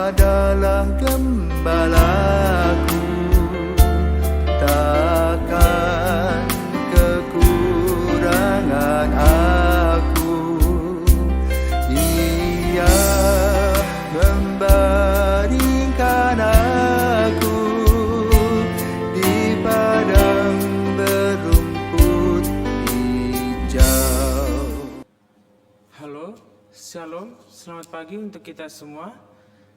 adalah gembalaku, takkan kekurangan aku. Dia membaringkan aku di padang berumput hijau. Halo, Shalom, selamat pagi untuk kita semua.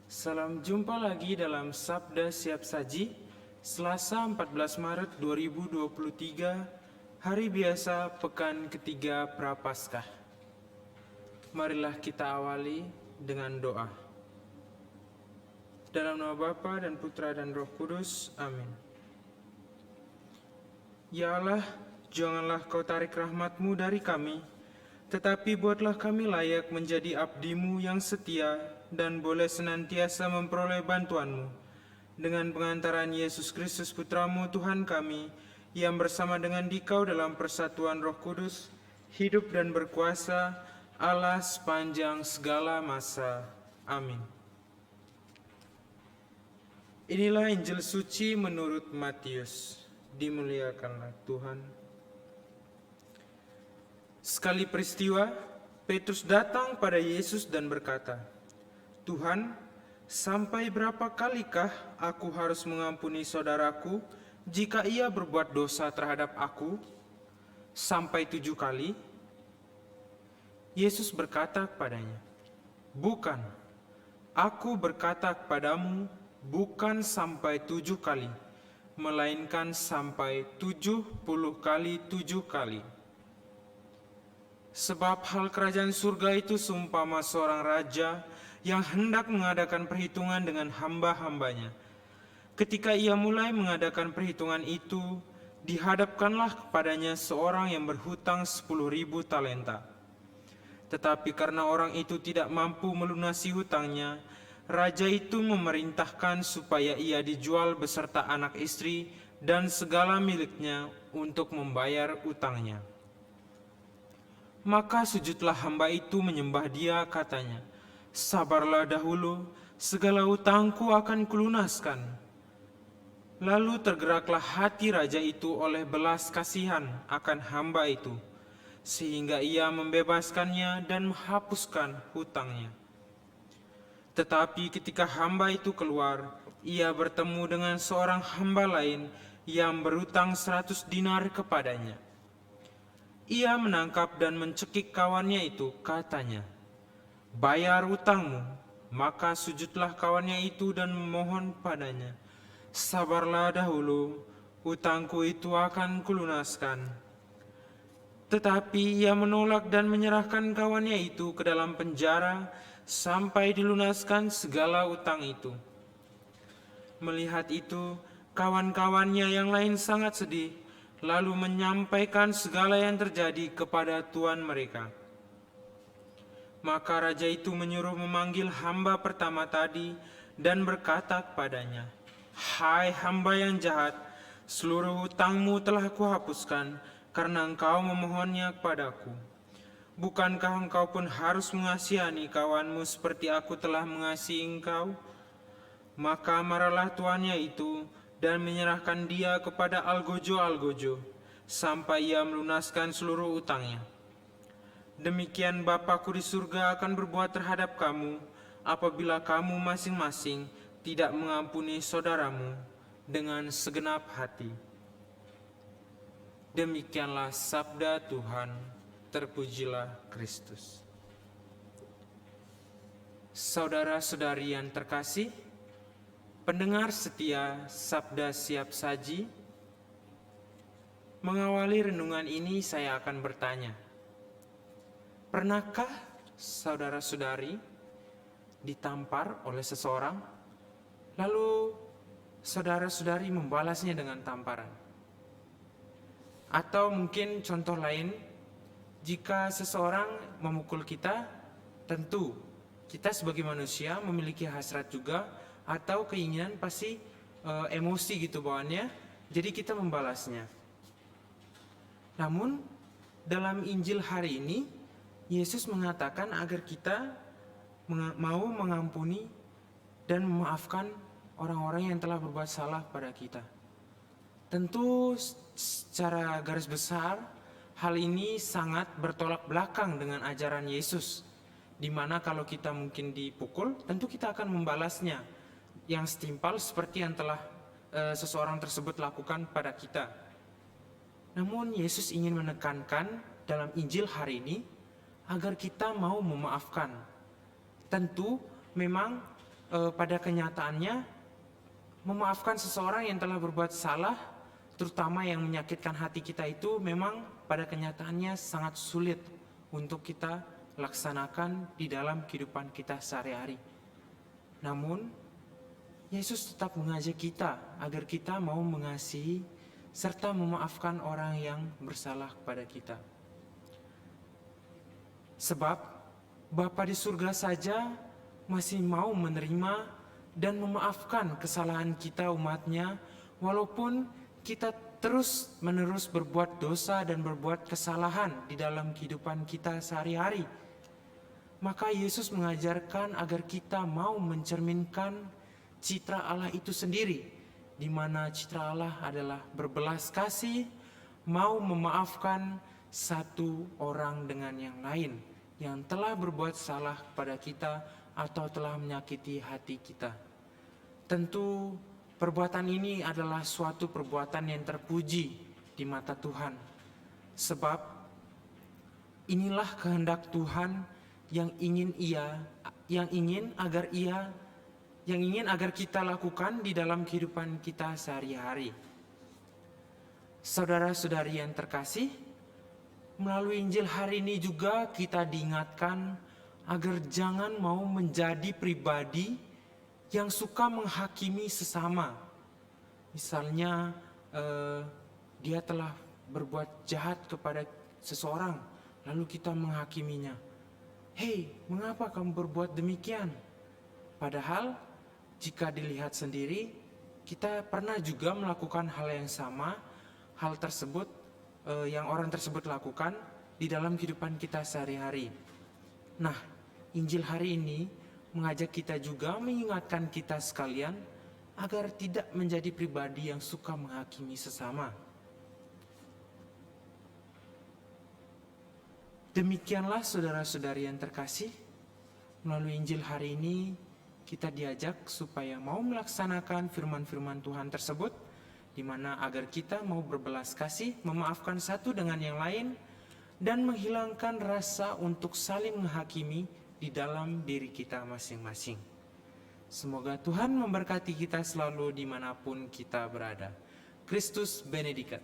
Salam jumpa lagi dalam Sabda Siap Saji, Selasa 14 Maret 2023, hari biasa pekan ketiga Prapaskah. Marilah kita awali dengan doa. Dalam nama Bapa dan Putra dan Roh Kudus, amin. Ya Allah, janganlah kau tarik rahmat-Mu dari kami, tetapi buatlah kami layak menjadi abdi-Mu yang setia dan boleh senantiasa memperoleh bantuan-Mu. Dengan pengantaran Yesus Kristus Putra-Mu Tuhan kami, yang bersama dengan Dikau dalam persatuan Roh Kudus, hidup dan berkuasa Allah sepanjang segala masa. Amin. Inilah Injil suci menurut Matius. Dimuliakanlah Tuhan. Sekali peristiwa, Petrus datang pada Yesus dan berkata, "Tuhan, sampai berapa kalikah aku harus mengampuni saudaraku jika ia berbuat dosa terhadap aku? Sampai 7 kali?" Yesus berkata kepadanya, "Bukan, aku berkata kepadamu, bukan sampai 7 kali, melainkan sampai 70 kali 7 kali. Sebab hal kerajaan surga itu seumpama seorang raja yang hendak mengadakan perhitungan dengan hamba-hambanya. Ketika ia mulai mengadakan perhitungan itu, dihadapkanlah kepadanya seorang yang berhutang 10.000 talenta. Tetapi karena orang itu tidak mampu melunasi hutangnya, raja itu memerintahkan supaya ia dijual beserta anak istri dan segala miliknya untuk membayar utangnya. Maka sujudlah hamba itu menyembah dia, katanya, 'Sabarlah dahulu, segala utangku akan kulunaskan.' Lalu tergeraklah hati raja itu oleh belas kasihan akan hamba itu, sehingga ia membebaskannya dan menghapuskan hutangnya. Tetapi ketika hamba itu keluar, ia bertemu dengan seorang hamba lain yang berutang 100 dinar kepadanya. Ia menangkap dan mencekik kawannya itu, katanya, 'Bayar utangmu.' Maka sujudlah kawannya itu dan memohon padanya, 'Sabarlah dahulu, utangku itu akan kulunaskan.' Tetapi ia menolak dan menyerahkan kawannya itu ke dalam penjara sampai dilunaskan segala utang itu. Melihat itu, kawan-kawannya yang lain sangat sedih, lalu menyampaikan segala yang terjadi kepada tuan mereka. Maka raja itu menyuruh memanggil hamba pertama tadi dan berkata kepadanya, 'Hai hamba yang jahat, seluruh hutangmu telah kuhapuskan karena engkau memohonnya kepadaku. Bukankah engkau pun harus mengasihani kawanmu seperti aku telah mengasihi engkau?' Maka marahlah tuannya itu dan menyerahkan dia kepada algojo-algojo, sampai ia melunaskan seluruh utangnya. Demikian Bapa-Ku di surga akan berbuat terhadap kamu, apabila kamu masing-masing tidak mengampuni saudaramu dengan segenap hati." Demikianlah sabda Tuhan, terpujilah Kristus. Saudara-saudari yang terkasih, pendengar setia Sabda Siap Saji, mengawali renungan ini saya akan bertanya, pernahkah saudara-saudari ditampar oleh seseorang, lalu saudara-saudari membalasnya dengan tamparan? Atau mungkin contoh lain, jika seseorang memukul kita, tentu kita sebagai manusia memiliki hasrat juga, atau keinginan pasti emosi gitu bawaannya, jadi kita membalasnya. Namun dalam Injil hari ini, Yesus mengatakan agar kita mau mengampuni dan memaafkan orang-orang yang telah berbuat salah pada kita. Tentu secara garis besar hal ini sangat bertolak belakang dengan ajaran Yesus, di mana kalau kita mungkin dipukul, tentu kita akan membalasnya yang setimpal seperti yang telah seseorang tersebut lakukan pada kita. Namun Yesus ingin menekankan dalam Injil hari ini agar kita mau memaafkan. Tentu memang pada kenyataannya memaafkan seseorang yang telah berbuat salah, terutama yang menyakitkan hati kita, itu memang pada kenyataannya sangat sulit untuk kita laksanakan di dalam kehidupan kita sehari-hari. Namun Yesus tetap mengajak kita agar kita mau mengasihi serta memaafkan orang yang bersalah kepada kita. Sebab Bapa di surga saja masih mau menerima dan memaafkan kesalahan kita umatnya, walaupun kita terus-menerus berbuat dosa dan berbuat kesalahan di dalam kehidupan kita sehari-hari. Maka Yesus mengajarkan agar kita mau mencerminkan citra Allah itu sendiri, di mana citra Allah adalah berbelas kasih, mau memaafkan satu orang dengan yang lain yang telah berbuat salah kepada kita atau telah menyakiti hati kita. Tentu perbuatan ini adalah suatu perbuatan yang terpuji di mata Tuhan, sebab inilah kehendak Tuhan yang ingin agar kita lakukan di dalam kehidupan kita sehari-hari. Saudara-saudari yang terkasih, melalui Injil hari ini juga kita diingatkan agar jangan mau menjadi pribadi yang suka menghakimi sesama. Misalnya dia telah berbuat jahat kepada seseorang, lalu kita menghakiminya. Hei, mengapa kamu berbuat demikian? Padahal jika dilihat sendiri, kita pernah juga melakukan hal yang sama, hal tersebut yang orang tersebut lakukan di dalam kehidupan kita sehari-hari. Nah, Injil hari ini mengajak kita juga mengingatkan kita sekalian agar tidak menjadi pribadi yang suka menghakimi sesama. Demikianlah saudara-saudari yang terkasih, melalui Injil hari ini kita diajak supaya mau melaksanakan firman-firman Tuhan tersebut, di mana agar kita mau berbelas kasih, memaafkan satu dengan yang lain, dan menghilangkan rasa untuk saling menghakimi di dalam diri kita masing-masing. Semoga Tuhan memberkati kita selalu dimanapun kita berada. Kristus Benedikat.